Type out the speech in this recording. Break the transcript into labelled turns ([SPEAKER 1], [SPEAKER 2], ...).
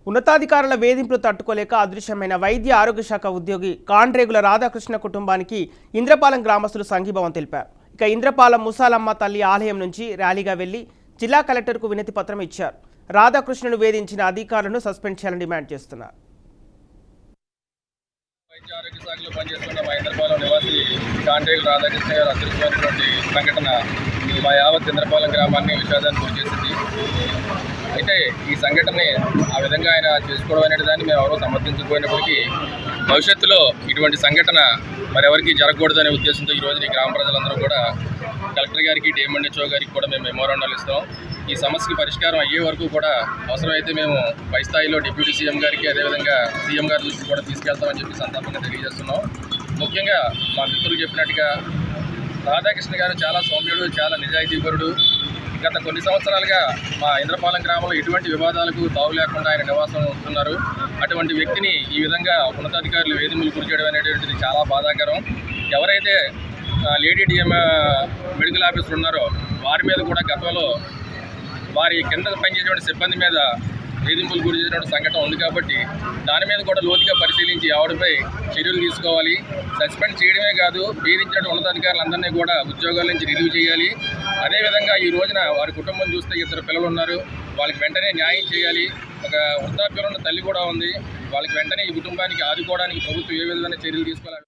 [SPEAKER 1] ఉన్నతాధికారుల వేధింపులు తట్టుకోలేక అదృశ్యమైన వైద్య ఆరోగ్య శాఖ ఉద్యోగి కాండ్రేగుల రాధాకృష్ణ కుటుంబానికి ఇంద్రపాలెం గ్రామస్తులు సంఘీభావం తెలిపారు. ఇక ఇంద్రపాలెం ముసాలమ్మ తల్లి ఆలయం నుంచి ర్యాలీగా వెళ్లి జిల్లా కలెక్టర్కు వినతి పత్రం ఇచ్చారు. రాధాకృష్ణను వేధించిన అధికారులను సస్పెండ్ చేయాలని డిమాండ్ చేస్తున్నారు.
[SPEAKER 2] వైద్య ఆరోగ్య శాఖలో పనిచేస్తున్న మా ఇంద్రపాలెం నివాసి కాండ్రేగుల రాధాకృష్ణ గారు అదృశ్యమైనటువంటి సంఘటన మా యావత్ ఇంద్రపాలెం గ్రామాన్ని విషాదానికి గురిచేసింది. అయితే ఈ సంఘటనని ఆ విధంగా ఆయన చేసుకోవడం అనే దాన్ని మేము ఎవరో సమర్థించకపోయినప్పటికీ భవిష్యత్తులో ఇటువంటి సంఘటన మరెవరికి జరగకూడదనే ఉద్దేశంతో ఈరోజు ఈ గ్రామ ప్రజలందరూ కూడా కలెక్టర్ గారికి డిఎంఎన్హెచ్ఓ గారికి కూడా మేము మెమోరాండాలు ఇస్తాం. ఈ సమస్యకి పరిష్కారం అయ్యే వరకు కూడా అవసరమైతే మేము పై స్థాయిలో డిప్యూటీ సీఎం గారికి అదేవిధంగా సీఎం గారి దృష్టికి కూడా తీసుకెళ్తామని చెప్పి సందర్భంగా తెలియజేస్తున్నాం. ముఖ్యంగా మా మిత్రులు చెప్పినట్టుగా రాధాకృష్ణ గారు చాలా సౌమ్యుడు, చాలా నిజాయితీపరుడు. గత కొన్ని సంవత్సరాలుగా మా ఇంద్రపాలెం గ్రామంలో ఎటువంటి వివాదాలకు తావు లేకుండా ఆయన నివాసం ఉంటున్నారు. అటువంటి వ్యక్తిని ఈ విధంగా ఉన్నతాధికారులు వేధింపులు గురి చేయడం అనేటువంటిది చాలా బాధాకరం. ఎవరైతే లేడీ డిఎం మెడికల్ ఆఫీసర్ ఉన్నారో వారి మీద కూడా గతంలో వారి కింద పనిచేసేటువంటి సిబ్బంది మీద వేధింపులు గురి చేసినటువంటి సంఘటన ఉంది కాబట్టి దాని మీద కూడా లోతుగా పరిశీలించి ఆవిడపై చర్యలు తీసుకోవాలి. సస్పెండ్ చేయడమే కాదు, వేధించిన ఉన్నతాధికారులందరినీ కూడా ఉద్యోగాల నుంచి రిలీవ్ చేయాలి. అదేవిధంగా ఈ రోజున వారి కుటుంబం చూస్తే 2 పిల్లలు ఉన్నారు, వాళ్ళకి వెంటనే న్యాయం చేయాలి. ఒక వృద్ధాప్యంలో ఉన్న తల్లి కూడా ఉంది, వాళ్ళకి వెంటనే ఈ కుటుంబానికి ఆదుకోవడానికి ప్రభుత్వం ఏ విధమైన చర్యలు తీసుకోవాలి.